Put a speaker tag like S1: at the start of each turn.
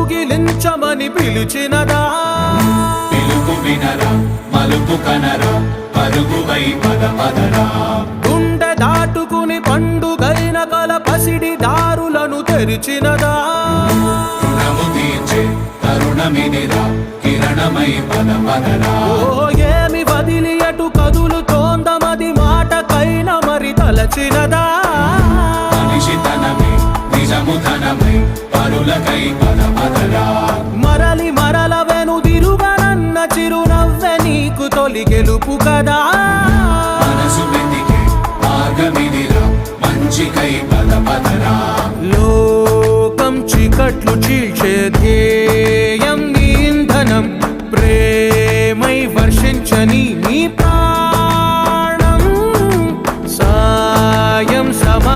S1: కౌగిలించమని పిలిచినదా
S2: పిలుపు వినరా మలుపు కనరా పరుగువై పద పదరా
S1: గుండె దాటుకుని పండుగైన కల పసిడి దారులను తెరిచినదా
S2: రుణము తీర్చే తరుణమిదిరా కిరణమై పద పదరా
S1: ఓ ఏమి వదిలి అటు కదులుతోందమది మాటకైన మరి తలచినదా
S2: మనిషితనమే నిజముతనమై పరులకై పద పదరా
S1: మరలి మరల వెనుదిరుగనన్న చిరునవ్వె నీకు తొలి గెలుపు కదా
S2: మనసు వెతికే మార్గమిదిరా మంచికై పద పదరా
S1: లోకం చీకట్లు చీల్చే